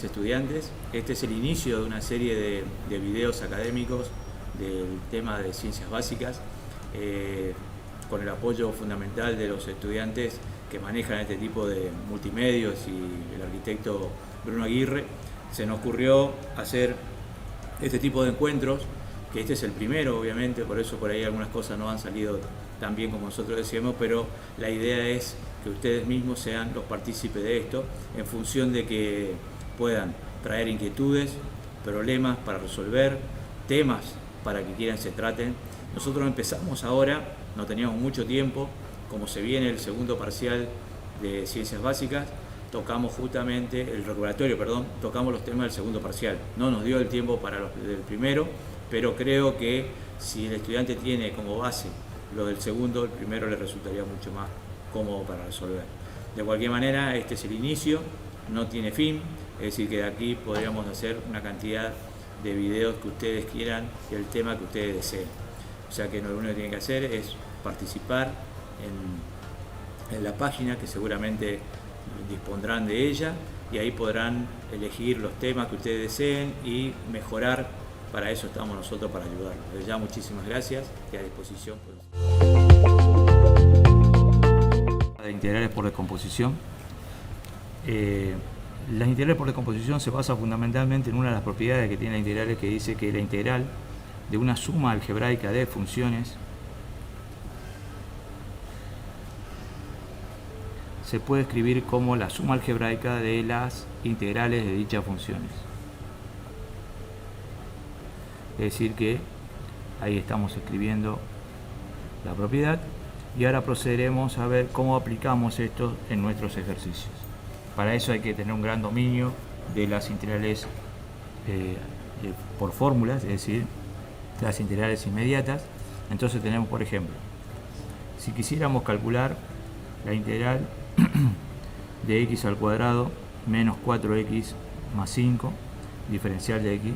estudiantes. Este es el inicio de una serie de videos académicos del tema de ciencias básicas, con el apoyo fundamental de los estudiantes que manejan este tipo de multimedios y el arquitecto Bruno Aguirre. Se nos ocurrió hacer este tipo de encuentros, que este es el primero obviamente, por eso por ahí algunas cosas no han salido tan bien como nosotros decíamos, pero la idea es que ustedes mismos sean los partícipes de esto, en función de que puedan traer inquietudes, problemas para resolver, temas para que quieran se traten. Nosotros empezamos ahora, no teníamos mucho tiempo, como se viene el segundo parcial de Ciencias Básicas, tocamos justamente, el regulatorio, perdón, tocamos los temas del segundo parcial. No nos dio el tiempo para los del primero, pero creo que si el estudiante tiene como base lo del segundo, el primero le resultaría mucho más cómodo para resolver. De cualquier manera, este es el inicio, no tiene fin, es decir que de aquí podríamos hacer una cantidad de videos que ustedes quieran y el tema que ustedes deseen. O sea que lo único que tienen que hacer es participar en la página, que seguramente dispondrán de ella, y ahí podrán elegir los temas que ustedes deseen y mejorar. Para eso estamos nosotros, para ayudarlos. Desde ya muchísimas gracias y a disposición. De integrales por descomposición. Las integrales por descomposición se basa fundamentalmente en una de las propiedades que tiene la integral, que dice que la integral de una suma algebraica de funciones se puede escribir como la suma algebraica de las integrales de dichas funciones. Es decir que ahí estamos escribiendo la propiedad y ahora procederemos a ver cómo aplicamos esto en nuestros ejercicios. Para eso hay que tener un gran dominio de las integrales por fórmulas, es decir, las integrales inmediatas. Entonces tenemos, por ejemplo, si quisiéramos calcular la integral de x al cuadrado menos 4x más 5, diferencial de x,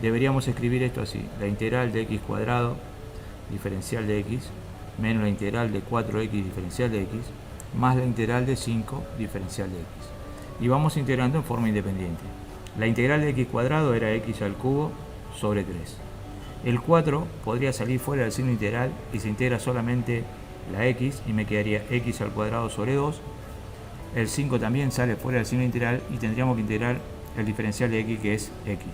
deberíamos escribir esto así: la integral de x cuadrado diferencial de x menos la integral de 4x diferencial de x más la integral de 5 diferencial de x. Y vamos integrando en forma independiente. La integral de x cuadrado era x al cubo sobre 3. El 4 podría salir fuera del signo integral y se integra solamente la x y me quedaría x al cuadrado sobre 2. El 5 también sale fuera del signo integral y tendríamos que integrar el diferencial de x, que es x.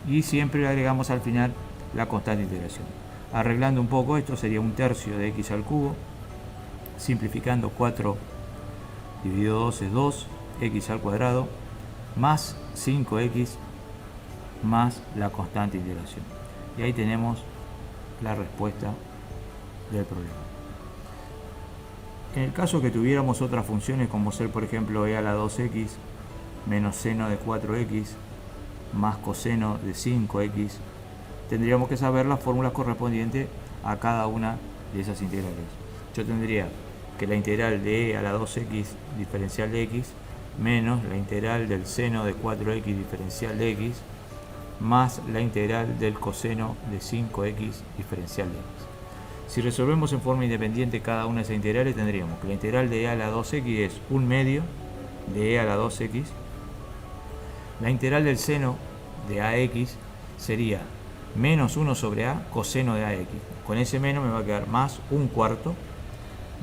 Y siempre le agregamos al final la constante de integración. Arreglando un poco, esto sería un tercio de x al cubo. Simplificando, 4 dividido 2 es 2, x al cuadrado, más 5x más la constante de integración. Y ahí tenemos la respuesta del problema. En el caso que tuviéramos otras funciones, como ser por ejemplo e a la 2x menos seno de 4x más coseno de 5x, tendríamos que saber las fórmulas correspondientes a cada una de esas integrales. Yo tendría que la integral de e a la 2x diferencial de x menos la integral del seno de 4x diferencial de x más la integral del coseno de 5x diferencial de x. Si resolvemos en forma independiente cada una de esas integrales, tendríamos que la integral de e a la 2x es 1 medio de e a la 2x. La integral del seno de ax sería menos 1 sobre a coseno de ax. Con ese menos me va a quedar más 1/4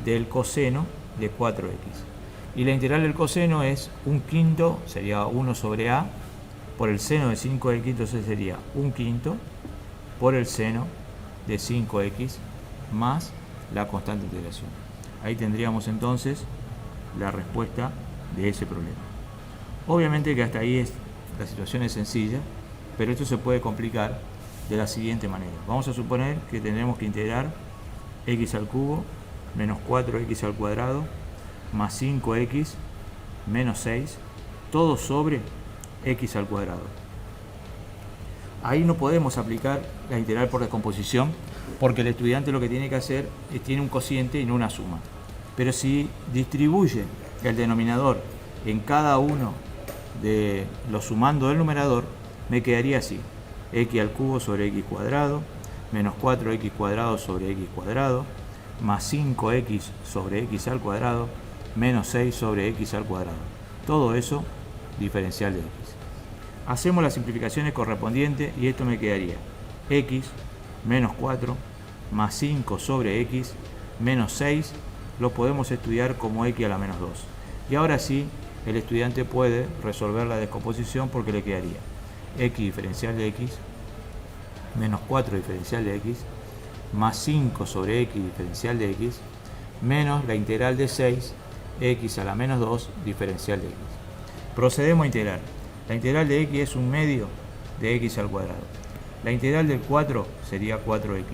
del coseno de 4x. Y la integral del coseno es 1/5, sería 1 sobre a por el seno de 5x, entonces sería 1/5 por el seno de 5x más la constante de integración. Ahí tendríamos entonces la respuesta de ese problema. Obviamente que hasta ahí la situación es sencilla, pero esto se puede complicar de la siguiente manera. Vamos a suponer que tendremos que integrar x al cubo menos 4x al cuadrado más 5x menos 6, todo sobre x al cuadrado. Ahí no podemos aplicar la integral por descomposición, porque el estudiante lo que tiene que hacer es tiene un cociente y no una suma. Pero si distribuye el denominador en cada uno de los sumandos del numerador, me quedaría así: x al cubo sobre x cuadrado menos 4x cuadrado sobre x cuadrado más 5x sobre x al cuadrado menos 6 sobre x al cuadrado. Todo eso diferencial de x. Hacemos las simplificaciones correspondientes y esto me quedaría x menos 4 más 5 sobre x menos 6, lo podemos estudiar como x a la menos 2. Y ahora sí, el estudiante puede resolver la descomposición porque le quedaría x diferencial de x menos 4 diferencial de x más 5 sobre x diferencial de x menos la integral de 6 x a la menos 2 diferencial de x. Procedemos a integrar. La integral de x es un medio de x al cuadrado. La integral del 4 sería 4x.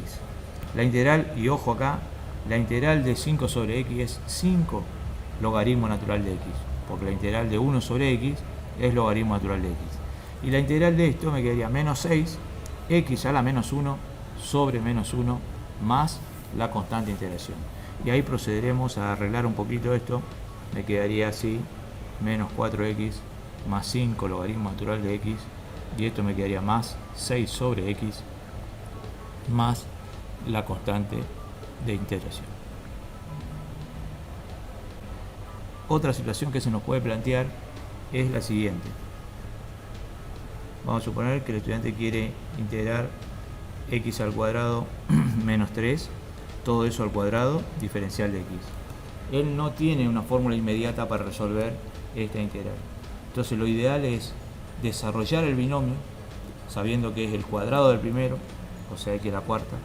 La integral, y ojo acá, la integral de 5 sobre x es 5 logaritmo natural de x, porque la integral de 1 sobre x es logaritmo natural de x. Y la integral de esto me quedaría menos 6 x a la menos 1 sobre menos 1 más la constante de integración. Y ahí procederemos a arreglar un poquito esto. Me quedaría así, menos 4x más 5 logaritmo natural de x, y esto me quedaría más 6 sobre x más la constante de integración. Otra situación que se nos puede plantear es la siguiente. Vamos a suponer que el estudiante quiere integrar x al cuadrado menos 3, todo eso al cuadrado, diferencial de x. Él no tiene una fórmula inmediata para resolver esta integral. Entonces lo ideal es desarrollar el binomio, sabiendo que es el cuadrado del primero, o sea x a la cuarta,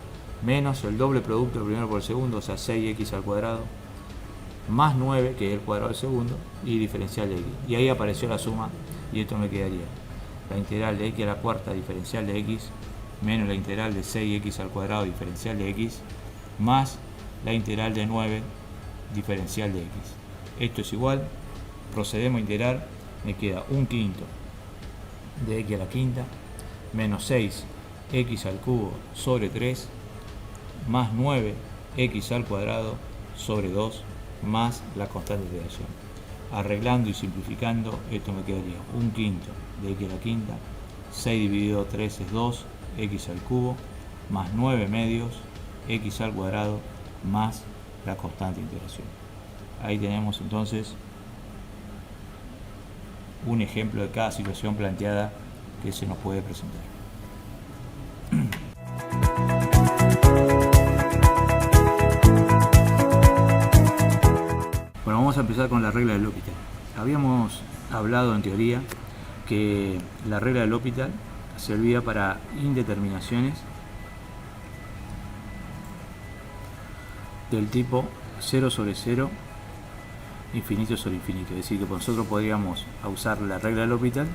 menos el doble producto del primero por el segundo, o sea 6x al cuadrado, más 9, que es el cuadrado del segundo, y diferencial de x. Y ahí apareció la suma, y esto me quedaría la integral de x a la cuarta diferencial de x, menos la integral de 6x al cuadrado diferencial de x, más la integral de 9 diferencial de x. Esto es igual, procedemos a integrar, me queda un quinto de x a la quinta, menos 6x al cubo sobre 3, más 9x al cuadrado sobre 2, más la constante de integración. Arreglando y simplificando, esto me quedaría un quinto de x a la quinta, 6 dividido 3 es 2, x al cubo, más 9 medios, x al cuadrado, más la constante de integración. Ahí tenemos entonces un ejemplo de cada situación planteada que se nos puede presentar. Bueno, vamos a empezar con la regla del L'Hopital. Habíamos hablado en teoría que la regla del L'Hopital servía para indeterminaciones del tipo 0 sobre 0, infinito sobre infinito. Es decir, que nosotros podríamos usar la regla del L'Hopital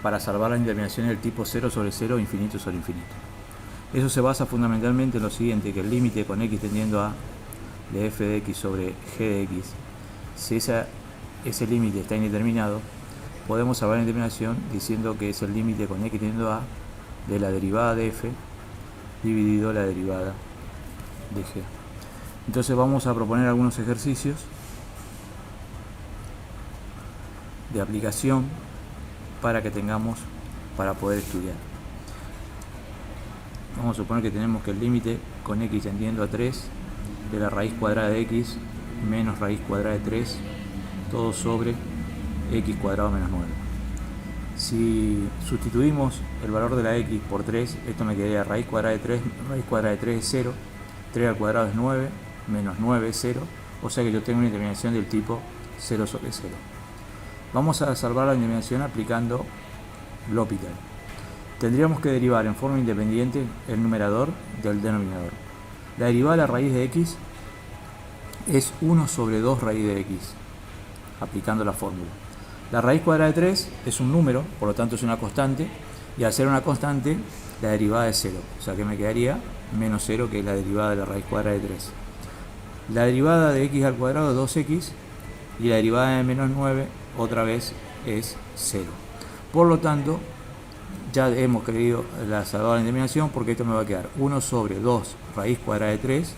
para salvar las indeterminaciones del tipo 0 sobre 0, infinito sobre infinito. Eso se basa fundamentalmente en lo siguiente, que el límite con x tendiendo a de f de x sobre g de x, si ese límite está indeterminado, podemos salvar la indeterminación diciendo que es el límite con x tendiendo a de la derivada de f dividido la derivada de g. Entonces vamos a proponer algunos ejercicios de aplicación para que tengamos para poder estudiar. Vamos a suponer que tenemos que el límite con x tendiendo a 3 de la raíz cuadrada de x menos raíz cuadrada de 3, todo sobre x cuadrado menos 9. Si sustituimos el valor de la x por 3, esto me quedaría raíz cuadrada de 3, raíz cuadrada de 3 es 0, 3 al cuadrado es 9, menos 9 es 0, o sea que yo tengo una indeterminación del tipo 0 sobre 0. Vamos a salvar la indeterminación aplicando L'Hopital. Tendríamos que derivar en forma independiente el numerador del denominador. La derivada de la raíz de x es 1 sobre 2 raíz de x, aplicando la fórmula. La raíz cuadrada de 3 es un número, por lo tanto es una constante, y al ser una constante, la derivada es 0, o sea que me quedaría menos 0, que es la derivada de la raíz cuadrada de 3. La derivada de x al cuadrado es 2x, y la derivada de menos 9, otra vez, es 0. Por lo tanto, ya hemos creído la salvada la indeterminación, porque esto me va a quedar 1 sobre 2 raíz cuadrada de 3,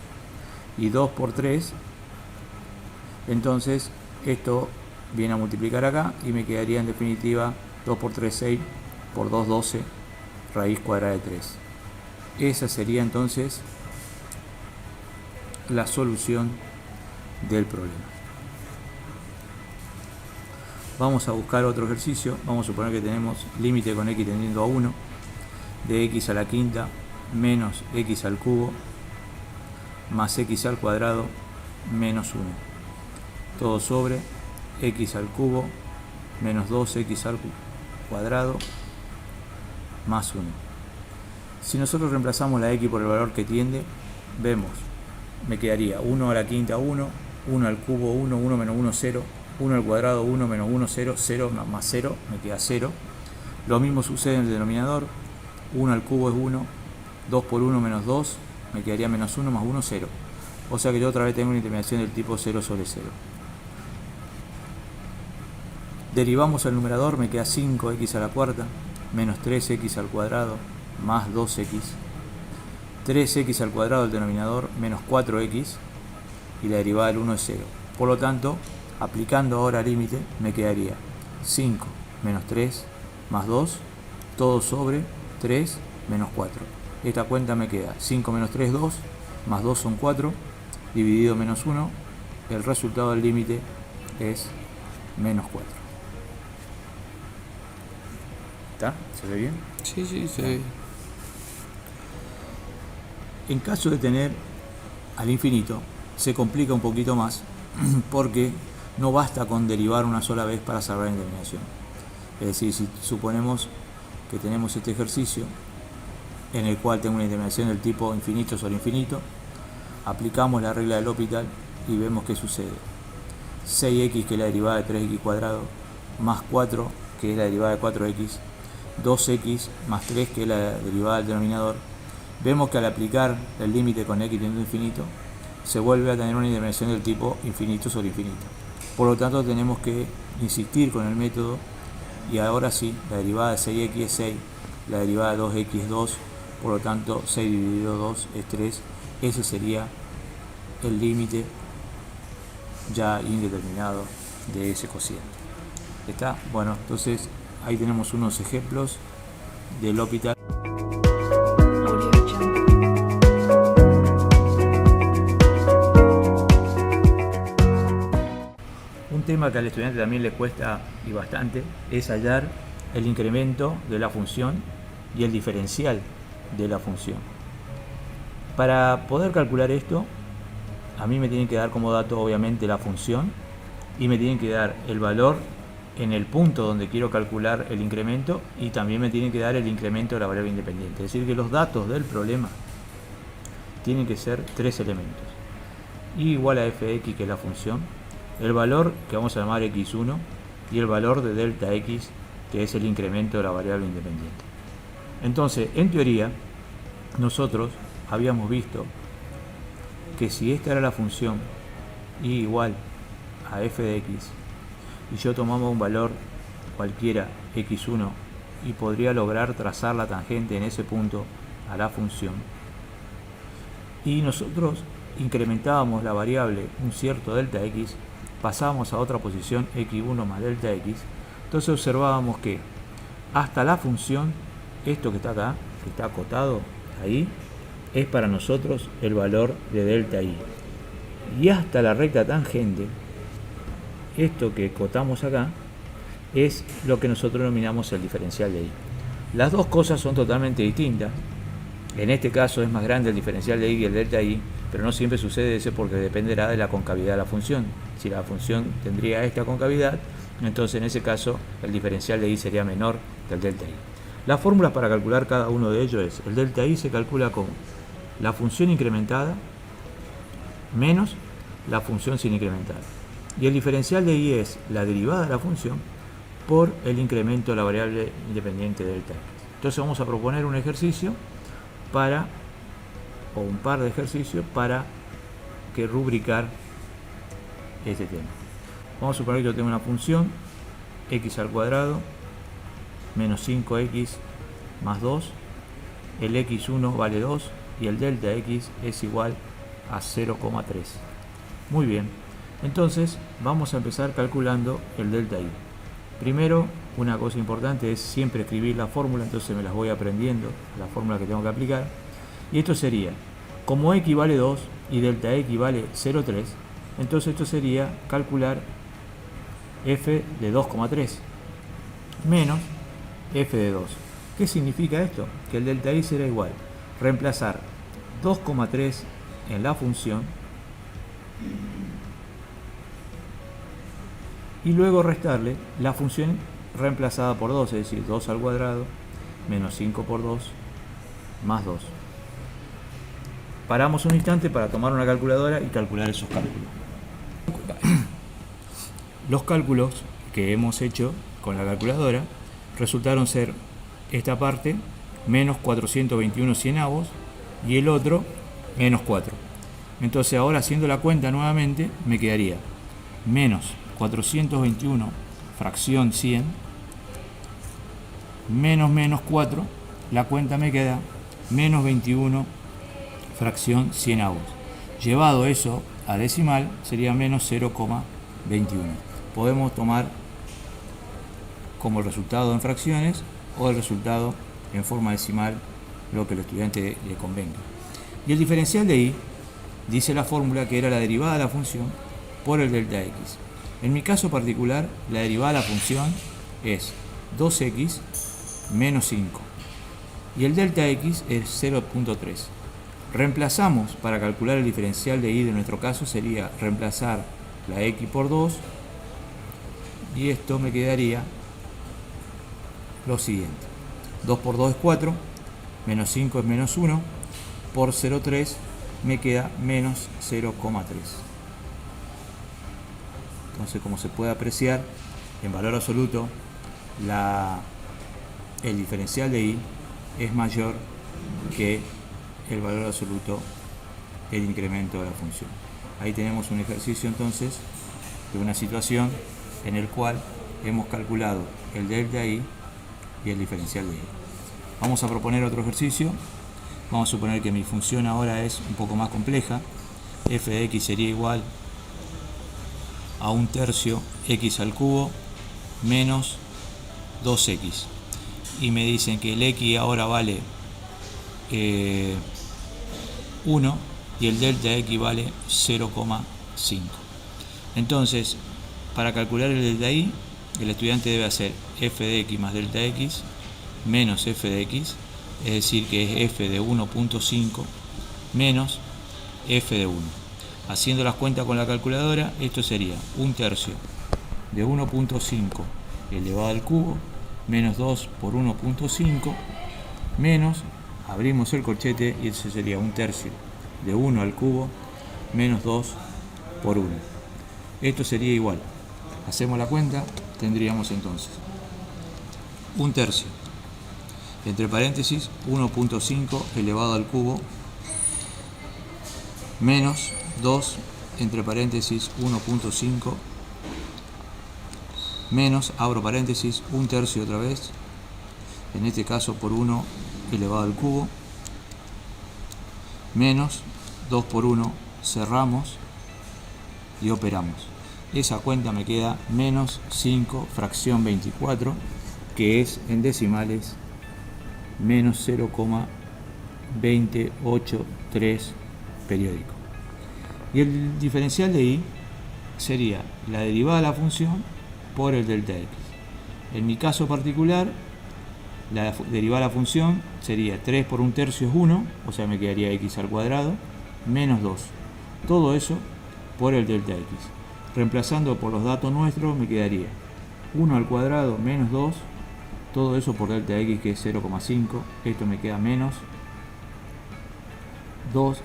y 2 por 3, entonces esto viene a multiplicar acá, y me quedaría en definitiva 2 por 3, 6, por 2, 12, raíz cuadrada de 3. Esa sería entonces la solución del problema. vamos a buscar otro ejercicio. Vamos a suponer que tenemos límite con x tendiendo a 1 de x a la quinta menos x al cubo más x al cuadrado menos 1. Todo sobre x al cubo menos 2x al cuadrado más 1. Si nosotros reemplazamos la x por el valor que tiende, vemos, me quedaría 1 a la quinta 1, 1 al cubo 1, 1 menos 1 0, 1 al cuadrado 1 menos 1 0, 0 más 0, me queda 0. Lo mismo sucede en el denominador, 1 al cubo es 1, 2 por 1 menos 2, me quedaría menos 1 más 1 0. O sea que yo otra vez tengo una interminación del tipo 0 sobre 0. Derivamos el numerador, me queda 5x a la cuarta menos 3x al cuadrado más 2x. 3x al cuadrado del denominador menos 4x y la derivada del 1 es 0. Por lo tanto, aplicando ahora límite, me quedaría 5 menos 3 más 2, todo sobre 3 menos 4. Esta cuenta me queda 5 menos 3, 2, más 2 son 4, dividido menos 1, el resultado del límite es menos 4. ¿Está? ¿Se ve bien? Sí, sí, se ve. En caso de tener al infinito, se complica un poquito más porque no basta con derivar una sola vez para salvar la interminación. Es decir, si suponemos que tenemos este ejercicio en el cual tengo una interminación del tipo infinito sobre infinito, aplicamos la regla del L'Hopital y vemos qué sucede. 6x, que es la derivada de 3x cuadrado, más 4, que es la derivada de 4x, 2x más 3, que es la derivada del denominador. Vemos que al aplicar el límite con x tendiendo a infinito, se vuelve a tener una interminación del tipo infinito sobre infinito. Por lo tanto, tenemos que insistir con el método, y ahora sí, la derivada de 6x es 6, la derivada de 2x es 2, por lo tanto 6 dividido 2 es 3. Ese sería el límite ya indeterminado de ese cociente. ¿Está? Bueno, entonces ahí tenemos unos ejemplos del L'Hopital. Un tema que al estudiante también le cuesta y bastante es hallar el incremento de la función y el diferencial de la función. Para poder calcular esto, a mí me tienen que dar como dato obviamente la función y me tienen que dar el valor en el punto donde quiero calcular el incremento y también me tienen que dar el incremento de la variable independiente. Es decir, que los datos del problema tienen que ser tres elementos. Y igual a fx, que es la función, el valor que vamos a llamar x1 y el valor de delta x, que es el incremento de la variable independiente. Entonces, en teoría, nosotros habíamos visto que si esta era la función y igual a f de x y yo tomaba un valor cualquiera x1 y podría lograr trazar la tangente en ese punto a la función, y nosotros incrementábamos la variable un cierto delta x, pasábamos a otra posición x1 más delta x, entonces observábamos que hasta la función, esto que está acá, que está acotado ahí, es para nosotros el valor de delta i, y hasta la recta tangente, esto que cotamos acá, es lo que nosotros denominamos el diferencial de i. Las dos cosas son totalmente distintas. En este caso es más grande el diferencial de i que el delta i, pero no siempre sucede eso porque dependerá de la concavidad de la función. Si la función tendría esta concavidad, entonces en ese caso el diferencial de i sería menor que el delta i. Las fórmulas para calcular cada uno de ellos es: el delta i se calcula como la función incrementada menos la función sin incrementar, y el diferencial de i es la derivada de la función por el incremento de la variable independiente de delta x. Entonces vamos a proponer un ejercicio o un par de ejercicios para que rubricar este tema. Vamos a suponer que yo tengo una función x al cuadrado menos 5x más 2, el x1 vale 2 y el delta x es igual a 0,3. Muy bien, entonces vamos a empezar calculando el delta i. Primero, una cosa importante es siempre escribir la fórmula, entonces me las voy aprendiendo, la fórmula que tengo que aplicar. Y esto sería, como x vale 2 y delta x vale 0,3, entonces esto sería calcular f de 2,3 menos f de 2. ¿Qué significa esto? Que el delta i será igual reemplazar 2,3 en la función y luego restarle la función reemplazada por 2, es decir, 2 al cuadrado menos 5 por 2 más 2. Paramos un instante para tomar una calculadora y calcular esos cálculos. Los cálculos que hemos hecho con la calculadora resultaron ser esta parte menos 421 cienavos y el otro menos 4. Entonces ahora, haciendo la cuenta nuevamente, me quedaría menos 421 fracción 100 menos 4, la cuenta me queda menos 21 fracción 100 avos. Llevado eso a decimal sería menos 0,21. Podemos tomar como el resultado en fracciones o el resultado en forma decimal, lo que el estudiante le convenga. Y el diferencial de i, dice la fórmula que era la derivada de la función por el delta x. En mi caso particular, la derivada de la función es 2x menos 5 y el delta x es 0,3. Reemplazamos, para calcular el diferencial de i de nuestro caso sería reemplazar la x por 2 y esto me quedaría lo siguiente: 2 por 2 es 4, menos 5 es menos 1, por 0,3 me queda menos 0,3. Entonces, como se puede apreciar, en valor absoluto el diferencial de i es mayor que el valor absoluto del incremento de la función. Ahí tenemos un ejercicio entonces de una situación en el cual hemos calculado el delta i y el diferencial de i. Vamos a proponer otro ejercicio. Vamos a suponer que mi función ahora es un poco más compleja. F de x sería igual a 1/3 x al cubo menos 2x. Y me dicen que el x ahora vale 1 y el delta x vale 0,5. Entonces, para calcular el delta i, el estudiante debe hacer f de x más delta x menos f de x, es decir, que es f de 1,5 menos f de 1. Haciendo las cuentas con la calculadora, esto sería 1/3 de 1,5 elevado al cubo menos 2 por 1,5 menos, abrimos el corchete y eso sería 1/3 de 1 al cubo menos 2 por 1. Esto sería igual, hacemos la cuenta, tendríamos entonces 1/3 entre paréntesis 1,5 elevado al cubo menos 2 entre paréntesis 1,5 menos, abro paréntesis, 1/3 otra vez, en este caso por 1 elevado al cubo, menos 2 por 1, cerramos y operamos. Esa cuenta me queda menos 5 fracción 24, que es en decimales menos 0,283 periódico. Y el diferencial de i sería la derivada de la función por el delta x. En mi caso particular, la derivada de la función sería 3 por 1/3 es 1, o sea, me quedaría x al cuadrado, menos 2. Todo eso por el delta x. Reemplazando por los datos nuestros, me quedaría 1 al cuadrado menos 2, todo eso por delta x, que es 0,5. Esto me queda menos 2,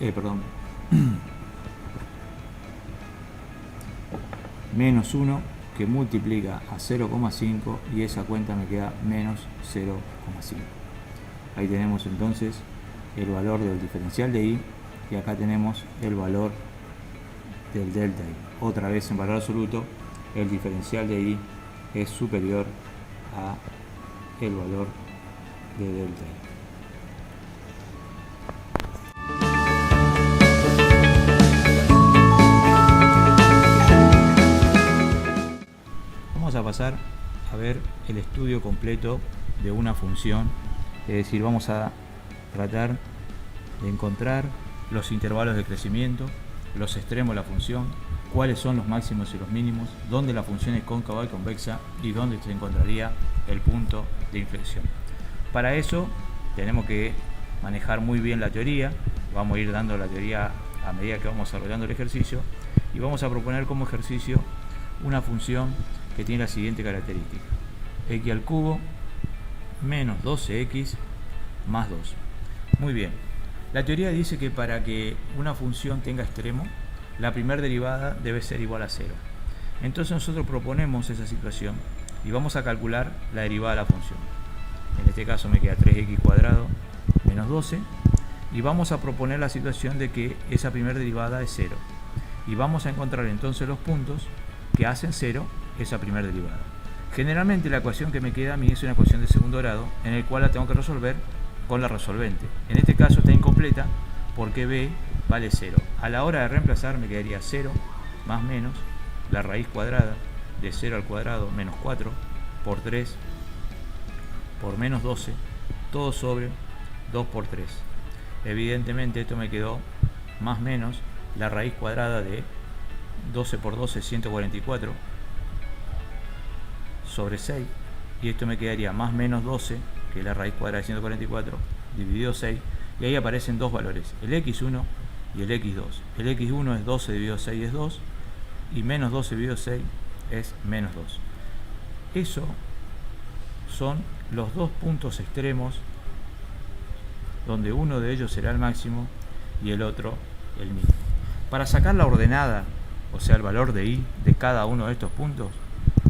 menos 1, que multiplica a 0,5 y esa cuenta me queda menos 0,5. Ahí tenemos entonces el valor del diferencial de i y acá tenemos el valor del delta i. Otra vez en valor absoluto, el diferencial de i es superior a el valor de delta i. Vamos a pasar a ver el estudio completo de una función, es decir, vamos a tratar de encontrar los intervalos de crecimiento, los extremos de la función, cuáles son los máximos y los mínimos, dónde la función es cóncava y convexa y dónde se encontraría el punto de inflexión. Para eso tenemos que manejar muy bien la teoría. Vamos a ir dando la teoría a medida que vamos desarrollando el ejercicio y vamos a proponer como ejercicio una función que tiene la siguiente característica: x al cubo menos 12x más 2. Muy bien, la teoría dice que para que una función tenga extremo, la primera derivada debe ser igual a 0. Entonces nosotros proponemos esa situación y vamos a calcular la derivada de la función. En este caso me queda 3x cuadrado menos 12 y vamos a proponer la situación de que esa primera derivada es 0 y vamos a encontrar entonces los puntos que hacen 0 esa primera derivada. Generalmente la ecuación que me queda a mí es una ecuación de segundo grado en el cual la tengo que resolver con la resolvente. En este caso está incompleta porque b vale 0. A la hora de reemplazar me quedaría 0 más menos la raíz cuadrada de 0 al cuadrado menos 4 por 3 por menos 12, todo sobre 2 por 3. Evidentemente esto me quedó más menos la raíz cuadrada de 12 por 12, 144 sobre 6, y esto me quedaría más menos 12, que es la raíz cuadrada de 144, dividido 6, y ahí aparecen dos valores, el x1 y el x2. El x1 es 12 dividido 6 es 2, y menos 12 dividido 6 es menos 2. Eso son los dos puntos extremos donde uno de ellos será el máximo y el otro el mínimo. Para sacar la ordenada, o sea el valor de y de cada uno de estos puntos,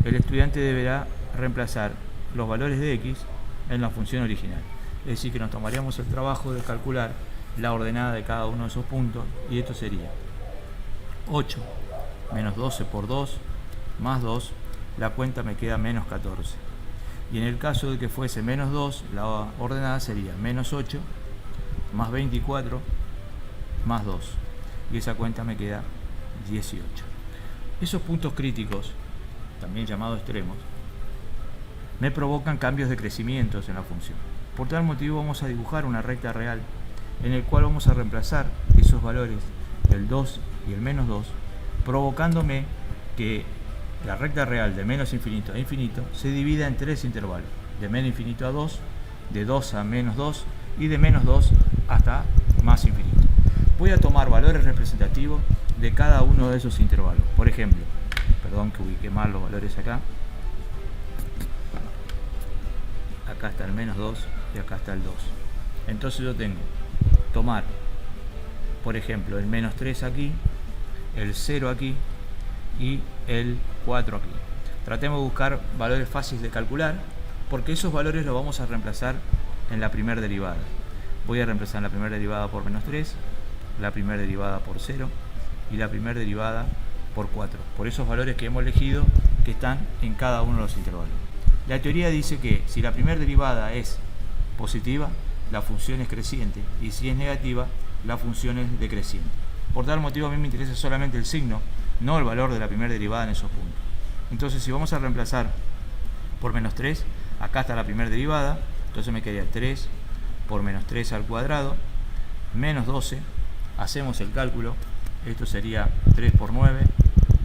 el estudiante deberá reemplazar los valores de x en la función original. Es decir, que nos tomaríamos el trabajo de calcular la ordenada de cada uno de esos puntos, y esto sería 8 menos 12 por 2 más 2, la cuenta me queda menos 14. Y en el caso de que fuese menos 2, la ordenada sería menos 8 más 24 más 2, y esa cuenta me queda 18. Esos puntos críticos, también llamados extremos, me provocan cambios de crecimientos en la función. Por tal motivo vamos a dibujar una recta real en el cual vamos a reemplazar esos valores, el 2 y el menos 2, provocándome que la recta real de menos infinito a infinito se divida en tres intervalos: de menos infinito a 2, de 2 a menos 2 y de menos 2 hasta más infinito. Voy a tomar valores representativos de cada uno de esos intervalos. Por ejemplo, perdón que ubiqué mal los valores acá. Acá está el menos 2 y acá está el 2. Entonces yo tengo tomar, por ejemplo, el menos 3 aquí, el 0 aquí y el 4 aquí. Tratemos de buscar valores fáciles de calcular, porque esos valores los vamos a reemplazar en la primera derivada. Voy a reemplazar la primera derivada por menos 3, la primera derivada por 0 y la primera derivada por 4, por esos valores que hemos elegido que están en cada uno de los intervalos. La teoría dice que si la primera derivada es positiva, la función es creciente, y si es negativa, la función es decreciente. Por tal motivo a mí me interesa solamente el signo, no el valor de la primera derivada en esos puntos. Entonces, si vamos a reemplazar por menos 3, acá está la primera derivada, entonces me quedaría 3 por menos 3 al cuadrado, menos 12, hacemos el cálculo, esto sería 3 por 9,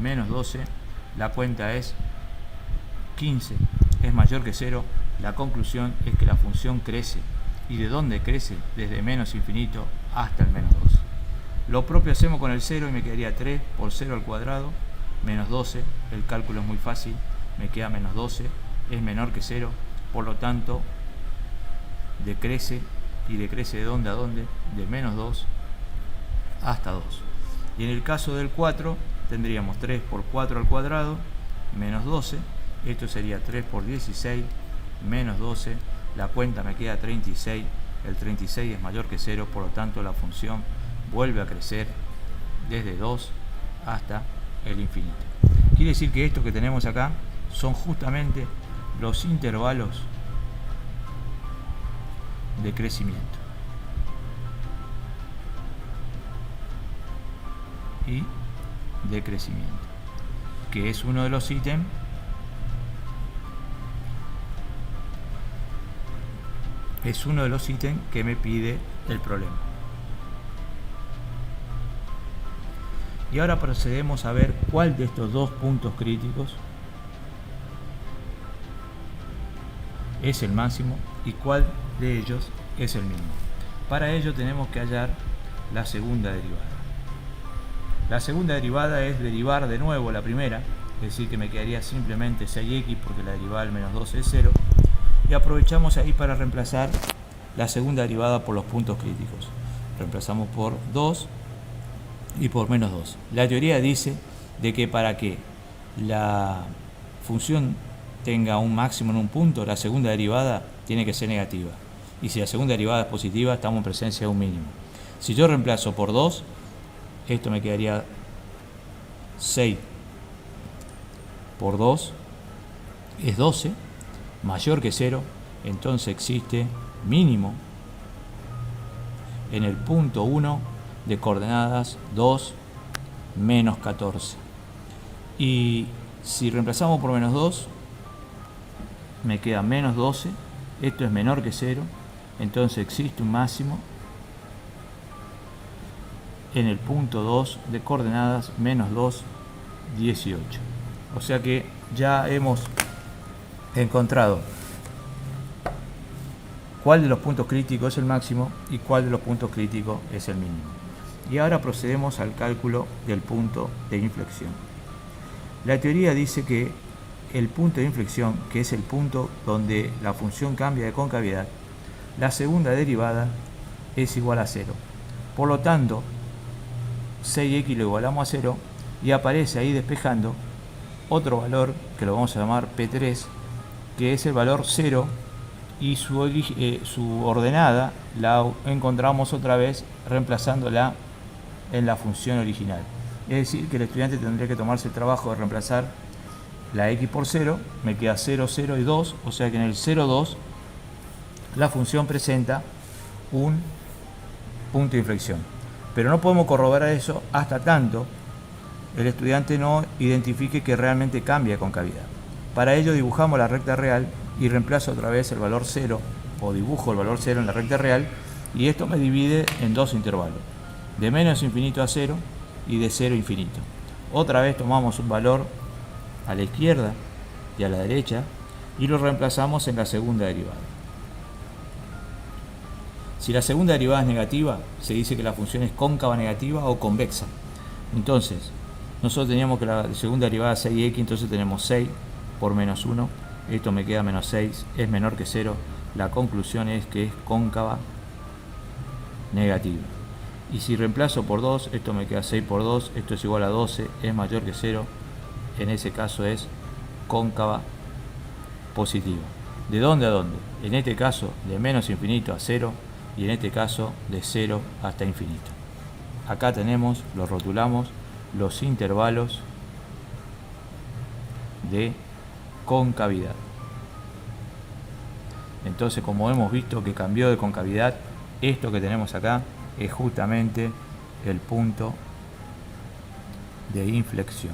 menos 12, la cuenta es 15, es mayor que 0, la conclusión es que la función crece. ¿Y de dónde crece? Desde menos infinito hasta el menos 12. Lo propio hacemos con el 0 y me quedaría 3 por 0 al cuadrado, menos 12, el cálculo es muy fácil, me queda menos 12, es menor que 0, por lo tanto decrece, y decrece de dónde a dónde, de menos 2 hasta 2. Y en el caso del 4 tendríamos 3 por 4 al cuadrado, menos 12, esto sería 3 por 16, menos 12, la cuenta me queda 36, el 36 es mayor que 0, por lo tanto la función vuelve a crecer desde 2 hasta el infinito. Quiere decir que esto que tenemos acá son justamente los intervalos de crecimiento. Y decrecimiento, que es uno de los ítems que me pide el problema. Y ahora procedemos a ver cuál de estos dos puntos críticos es el máximo y cuál de ellos es el mínimo. Para ello tenemos que hallar la segunda derivada. La segunda derivada es derivar de nuevo la primera, es decir que me quedaría simplemente 6x porque la derivada del menos 2 es 0, y aprovechamos ahí para reemplazar la segunda derivada por los puntos críticos. Reemplazamos por 2 y por menos 2. La teoría dice de que para que la función tenga un máximo en un punto, la segunda derivada tiene que ser negativa. Y si la segunda derivada es positiva, estamos en presencia de un mínimo. Si yo reemplazo por 2, esto me quedaría 6 por 2 es 12, mayor que 0, entonces existe mínimo en el punto 1 de coordenadas 2 menos 14. Y si reemplazamos por menos 2, me queda menos 12, esto es menor que 0, entonces existe un máximo en el punto 2 de coordenadas menos 2, 18. O sea que ya hemos encontrado cuál de los puntos críticos es el máximo y cuál de los puntos críticos es el mínimo. Y ahora procedemos al cálculo del punto de inflexión. La teoría dice que el punto de inflexión, que es el punto donde la función cambia de concavidad, la segunda derivada es igual a 0. Por lo tanto, 6x lo igualamos a 0 y aparece ahí despejando otro valor que lo vamos a llamar P3, que es el valor 0, y su ordenada la encontramos otra vez reemplazándola en la función original. Es decir, que el estudiante tendría que tomarse el trabajo de reemplazar la x por 0, me queda 0, 0 y 2, o sea que en el 0, 2 la función presenta un punto de inflexión. Pero no podemos corroborar eso hasta tanto el estudiante no identifique que realmente cambia de concavidad. Para ello dibujamos la recta real y reemplazo otra vez el valor 0, o dibujo el valor 0 en la recta real, y esto me divide en dos intervalos, de menos infinito a 0 y de 0 a infinito. Otra vez tomamos un valor a la izquierda y a la derecha y lo reemplazamos en la segunda derivada. Si la segunda derivada es negativa, se dice que la función es cóncava negativa o convexa. Entonces, nosotros teníamos que la segunda derivada es 6x, entonces tenemos 6 por menos 1, esto me queda menos 6, es menor que 0, la conclusión es que es cóncava negativa. Y si reemplazo por 2, esto me queda 6 por 2, esto es igual a 12, es mayor que 0, en ese caso es cóncava positiva. ¿De dónde a dónde? En este caso de menos infinito a 0 y en este caso de 0 hasta infinito. Acá tenemos, lo rotulamos, los intervalos de concavidad. Entonces, como hemos visto que cambió de concavidad, esto que tenemos acá es justamente el punto de inflexión.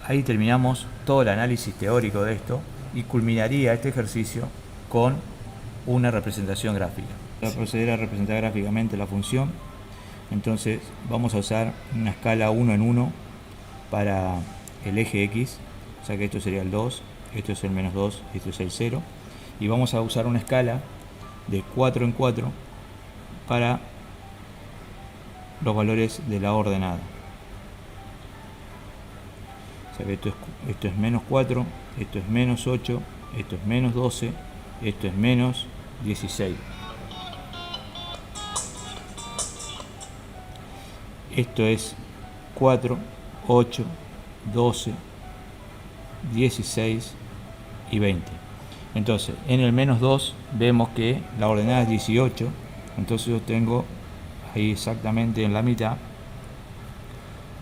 Ahí terminamos todo el análisis teórico de esto y culminaría este ejercicio con una representación gráfica. Para proceder a representar gráficamente la función, entonces vamos a usar una escala 1 en 1 para el eje X, o sea que esto sería el 2, esto es el menos 2, esto es el 0, y vamos a usar una escala de 4 en 4 para los valores de la ordenada. O sea que esto es menos 4, esto es menos 8, esto es menos 12, esto es menos 16. Esto es 4, 8, 12, 16 y 20. Entonces, en el menos 2 vemos que la ordenada es 18, entonces yo tengo ahí exactamente en la mitad,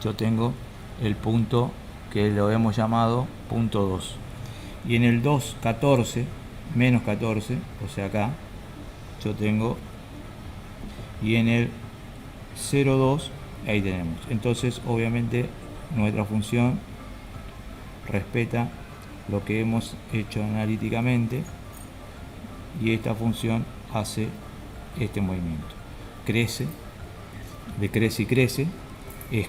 yo tengo el punto que lo hemos llamado punto 2. Y en el 2, 14, menos 14, o sea acá, yo tengo, y en el 0, 2, ahí tenemos. Entonces, obviamente, nuestra función respeta lo que hemos hecho analíticamente y esta función hace este movimiento. crece, decrece y crece, es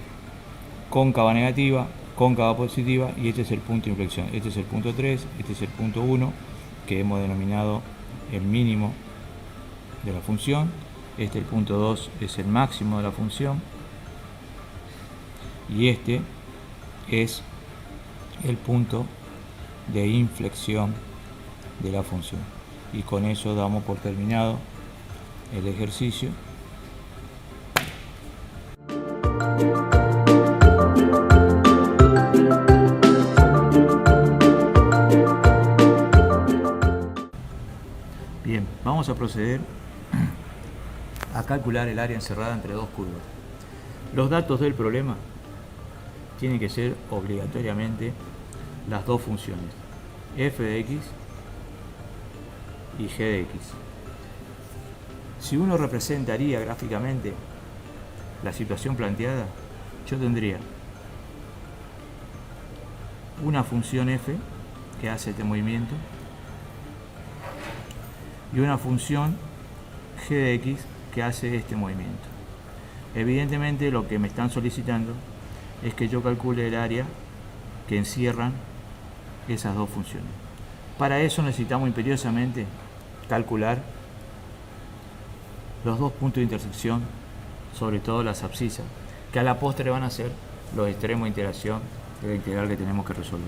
cóncava negativa, cóncava positiva, y este es el punto de inflexión. Este es el punto 3, este es el punto 1, que hemos denominado el mínimo de la función. Este, el punto 2, es el máximo de la función, y este es el punto de inflexión de la función. Y con eso damos por terminado el ejercicio. Bien, vamos a proceder a calcular el área encerrada entre dos curvas. Los datos del problema tienen que ser obligatoriamente las dos funciones, f de x y g de x. Si uno representaría gráficamente la situación planteada, yo tendría una función f que hace este movimiento y una función g de x que hace este movimiento. Evidentemente lo que me están solicitando es que yo calcule el área que encierran esas dos funciones. Para eso necesitamos imperiosamente calcular los dos puntos de intersección, sobre todo las abscisas, que a la postre van a ser los extremos de integración de la integral que tenemos que resolver.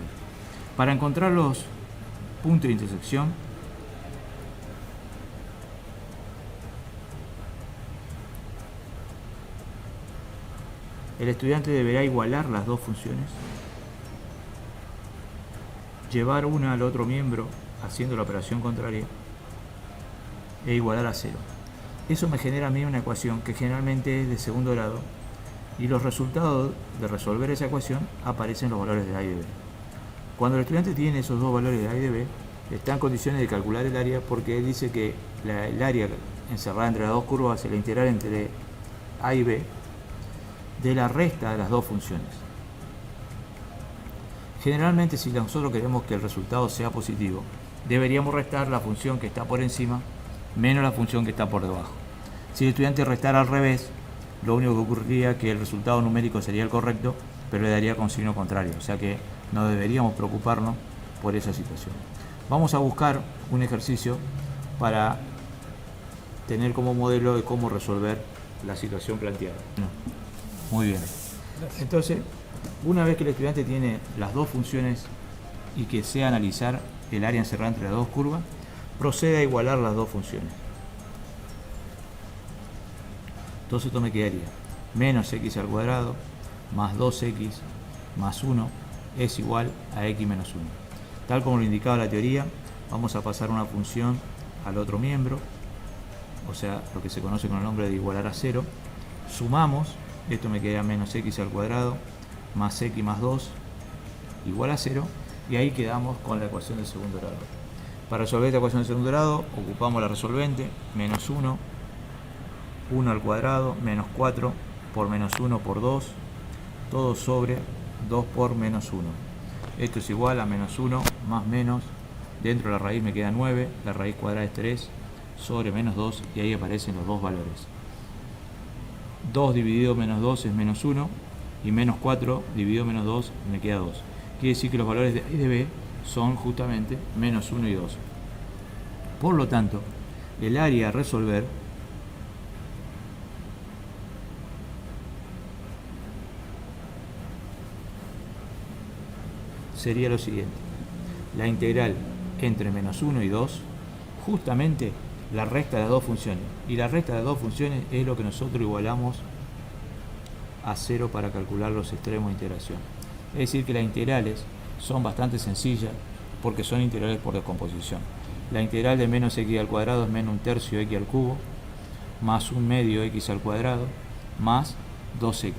Para encontrar los puntos de intersección, el estudiante deberá igualar las dos funciones, llevar una al otro miembro haciendo la operación contraria e igualar a 0. Eso me genera a mí una ecuación que generalmente es de segundo grado, y los resultados de resolver esa ecuación aparecen los valores de A y de B. Cuando el estudiante tiene esos dos valores de A y de B, está en condiciones de calcular el área, porque él dice que el área encerrada entre las dos curvas es la integral entre A y B de la resta de las dos funciones. Generalmente, si nosotros queremos que el resultado sea positivo, deberíamos restar la función que está por encima menos la función que está por debajo. Si el estudiante restara al revés, lo único que ocurriría es que el resultado numérico sería el correcto, pero le daría con signo contrario, o sea que no deberíamos preocuparnos por esa situación. Vamos a buscar un ejercicio para tener como modelo de cómo resolver la situación planteada. Muy bien. Entonces, una vez que el estudiante tiene las dos funciones y que sea analizar el área encerrada entre las dos curvas, procede a igualar las dos funciones. Entonces esto me quedaría menos x al cuadrado más 2x más 1 es igual a x menos 1. Tal como lo indicaba la teoría, vamos a pasar una función al otro miembro, o sea, lo que se conoce con el nombre de igualar a 0. Sumamos, esto me queda menos x al cuadrado más x más 2 igual a 0, y ahí quedamos con la ecuación de segundo grado. Para resolver esta ecuación de segundo grado, ocupamos la resolvente, menos 1, 1 al cuadrado, menos 4 por menos 1 por 2, todo sobre 2 por menos 1. Esto es igual a menos 1 más menos, dentro de la raíz me queda 9, la raíz cuadrada es 3, sobre menos 2, y ahí aparecen los dos valores. 2 dividido menos 2 es menos 1, y menos 4 dividido menos 2 me queda 2. Quiere decir que los valores de A y de B son justamente menos 1 y 2. Por lo tanto, el área a resolver sería lo siguiente: la integral entre menos 1 y 2, justamente la resta de las dos funciones, y la resta de las dos funciones es lo que nosotros igualamos a 0 para calcular los extremos de integración. Es decir, que las integrales son bastante sencillas porque son integrales por descomposición. La integral de menos x al cuadrado es menos un tercio x al cubo más un medio x al cuadrado más 2x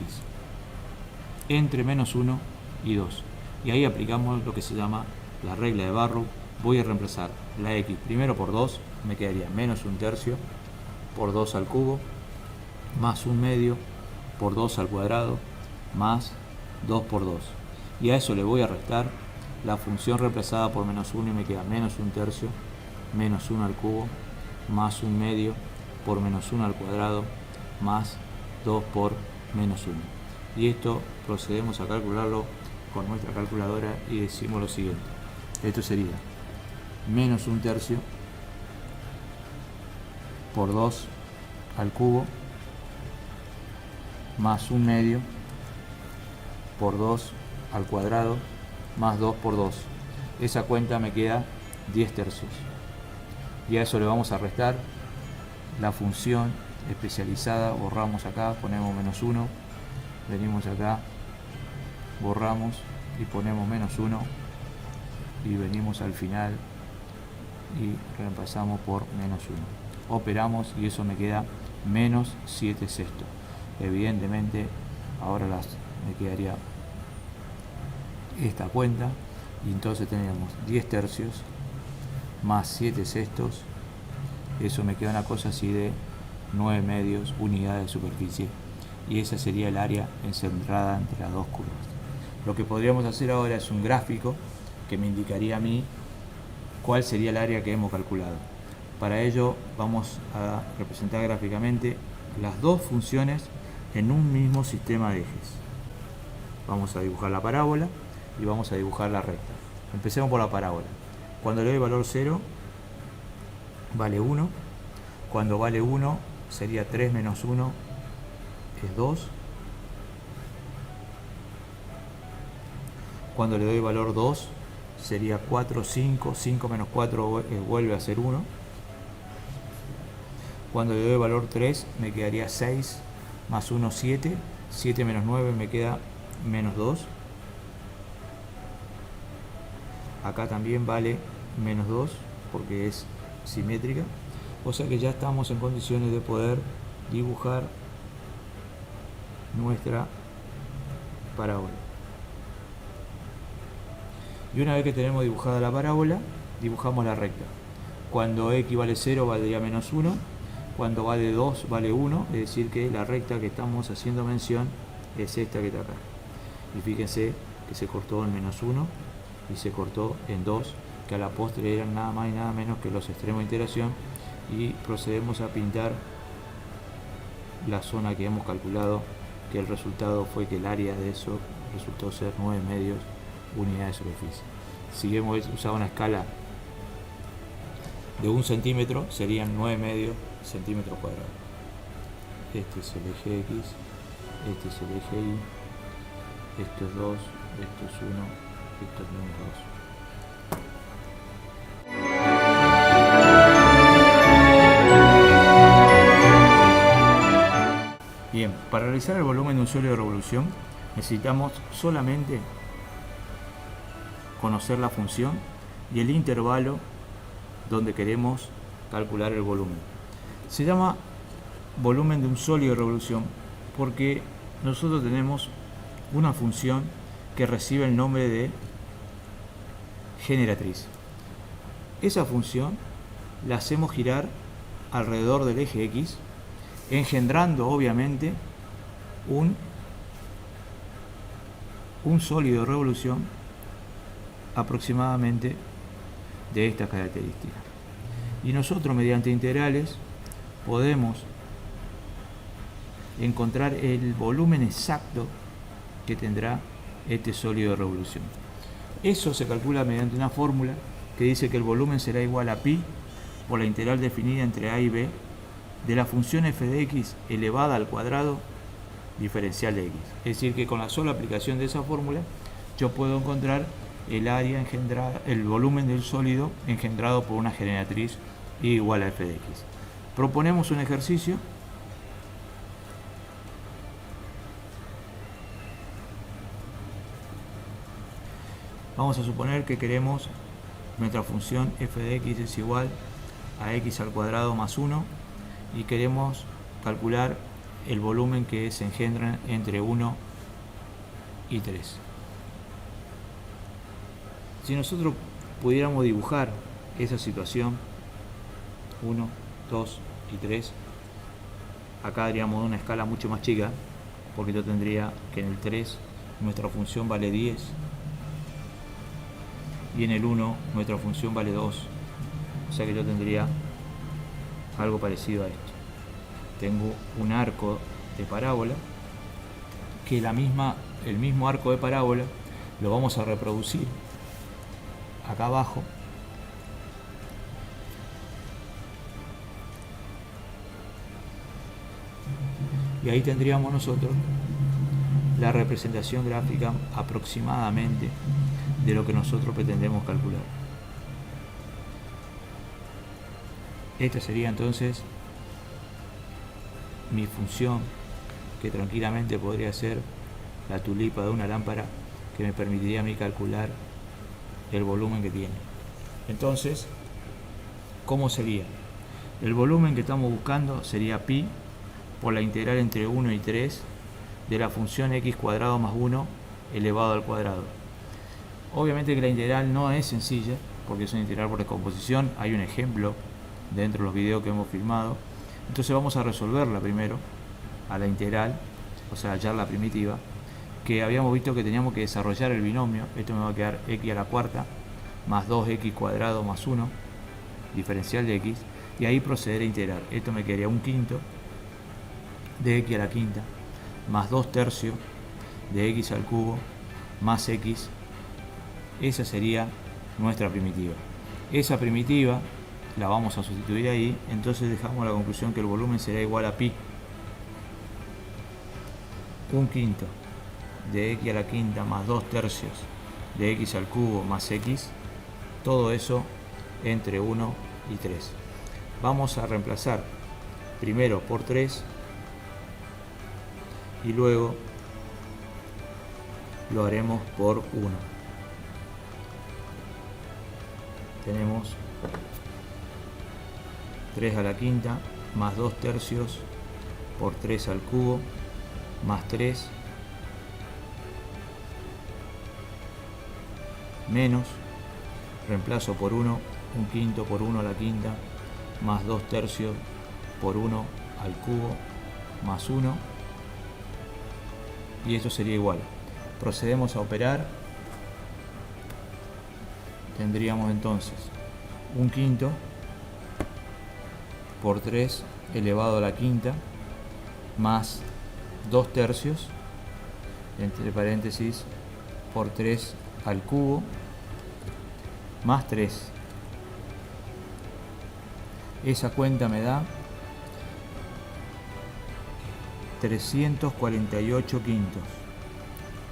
entre menos 1 y 2. Y ahí aplicamos lo que se llama la regla de Barrow. Voy a reemplazar la x primero por 2, me quedaría menos un tercio por 2 al cubo más un medio por 2 al cuadrado más 2 por 2. Y a eso le voy a restar la función reemplazada por menos 1 y me queda menos un tercio menos 1 al cubo más un medio por menos 1 al cuadrado más 2 por menos 1. Y esto procedemos a calcularlo con nuestra calculadora y decimos lo siguiente. Esto sería menos 1/3 por 2 al cubo más 1/2 por 2 al cuadrado más 2 por 2. Esa cuenta me queda 10/3. Y a eso le vamos a restar la función especializada. Borramos acá, ponemos menos 1, venimos acá, borramos y ponemos menos 1 y venimos al final y reemplazamos por menos 1. Operamos y eso me queda menos 7/6. Evidentemente ahora me quedaría esta cuenta y entonces tenemos 10/3 más 7/6. Eso me queda una cosa así de 9/2 unidades de superficie, y esa sería el área encentrada entre las dos curvas. Lo que podríamos hacer ahora es un gráfico que me indicaría a mí cuál sería el área que hemos calculado. Para ello vamos a representar gráficamente las dos funciones en un mismo sistema de ejes. Vamos a dibujar la parábola y vamos a dibujar la recta. Empecemos por la parábola. Cuando le doy valor 0 vale 1. Cuando vale 1 sería 3 menos 1 es 2. Cuando le doy valor 2 sería 4, 5. 5 menos 4 vuelve a ser 1. Cuando le doy valor 3 me quedaría 6 más 1, 7. 7 menos 9 me queda menos 2. Acá también vale menos 2 porque es simétrica. O sea que ya estamos en condiciones de poder dibujar nuestra parábola. Y una vez que tenemos dibujada la parábola, dibujamos la recta. Cuando x vale 0 valdría menos 1. Cuando vale 2 vale 1. Es decir que la recta que estamos haciendo mención es esta que está acá. Y fíjense que se cortó en menos 1 y se cortó en 2, que a la postre eran nada más y nada menos que los extremos de integración, y procedemos a pintar la zona que hemos calculado, que el resultado fue que el área de eso resultó ser 9/2 unidades de superficie. Si hemos usado una escala de 1 centímetro, serían 9/2 centímetros cuadrados. Este es el eje X, este es el eje Y, esto es 2, esto es 1, esto es menos 2. Bien, para realizar el volumen de un sólido de revolución necesitamos solamente conocer la función y el intervalo donde queremos calcular el volumen. Se llama volumen de un sólido de revolución porque nosotros tenemos una función que recibe el nombre de generatriz. Esa función la hacemos girar alrededor del eje X, engendrando obviamente un sólido de revolución aproximadamente de estas características. Y nosotros mediante integrales podemos encontrar el volumen exacto que tendrá este sólido de revolución. Eso se calcula mediante una fórmula que dice que el volumen será igual a pi por la integral definida entre a y b de la función f de x elevada al cuadrado diferencial de x. Es decir, que con la sola aplicación de esa fórmula yo puedo encontrar el área engendrada, el volumen del sólido engendrado por una generatriz igual a f de x. Proponemos un ejercicio. Vamos a suponer que queremos nuestra función f de x es igual a x al cuadrado más 1 y queremos calcular el volumen que se engendra entre 1 y 3. Si nosotros pudiéramos dibujar esa situación 1, 2 y 3, acá haríamos una escala mucho más chica, porque yo tendría que en el 3 nuestra función vale 10 y en el 1 nuestra función vale 2, o sea que yo tendría algo parecido a esto. tengo un arco de parábola, que el mismo arco de parábola lo vamos a reproducir acá abajo. Y ahí tendríamos nosotros la representación gráfica aproximadamente de lo que nosotros pretendemos calcular. Esta sería entonces mi función, que tranquilamente podría ser la tulipa de una lámpara, que me permitiría a mí calcular el volumen que tiene. Entonces, ¿cómo sería? El volumen que estamos buscando sería pi por la integral entre 1 y 3 de la función x cuadrado más 1 elevado al cuadrado. Obviamente que la integral no es sencilla, porque es una integral por descomposición. Hay un ejemplo dentro de los videos que hemos filmado. Entonces vamos a resolverla primero a la integral, o sea, hallar la primitiva, que habíamos visto que teníamos que desarrollar el binomio. Esto me va a quedar x a la cuarta más 2x cuadrado más 1, diferencial de x, y ahí proceder a integrar. Esto me quedaría un quinto de x a la quinta más 2 tercios de x al cubo más x. Esa sería nuestra primitiva. Esa primitiva la vamos a sustituir ahí, entonces dejamos la conclusión que el volumen será igual a pi, un quinto de x a la quinta más 2 tercios de x al cubo más x, todo eso entre 1 y 3. Vamos a reemplazar primero por 3 y luego lo haremos por 1. Tenemos 3 a la quinta más 2 tercios por 3 al cubo más 3 menos, reemplazo por 1, un quinto por 1 a la quinta más 2 tercios por 1 al cubo más 1, y esto sería igual. Procedemos a operar. Tendríamos entonces un quinto por 3 elevado a la quinta más 2 tercios entre paréntesis por 3 al cubo más 3. Esa cuenta me da 348 quintos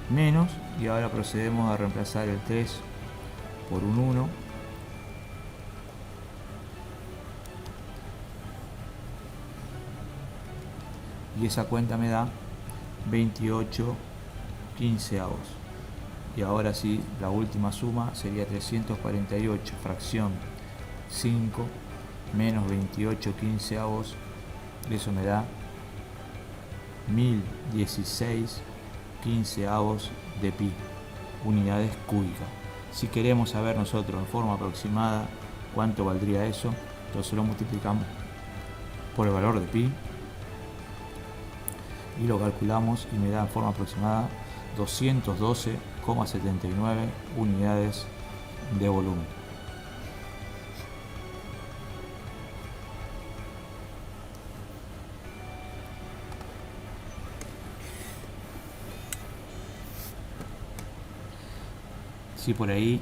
menos, y ahora procedemos a reemplazar el 3 por un 1 y esa cuenta me da 28 quinceavos. Y ahora sí, la última suma sería 348 fracción 5 menos 28 quinceavos, eso me da 1016 quinceavos de pi, unidades cúbicas. Si queremos saber nosotros en forma aproximada cuánto valdría eso, entonces lo multiplicamos por el valor de pi y lo calculamos, y me da en forma aproximada 212,79 unidades de volumen. Si por ahí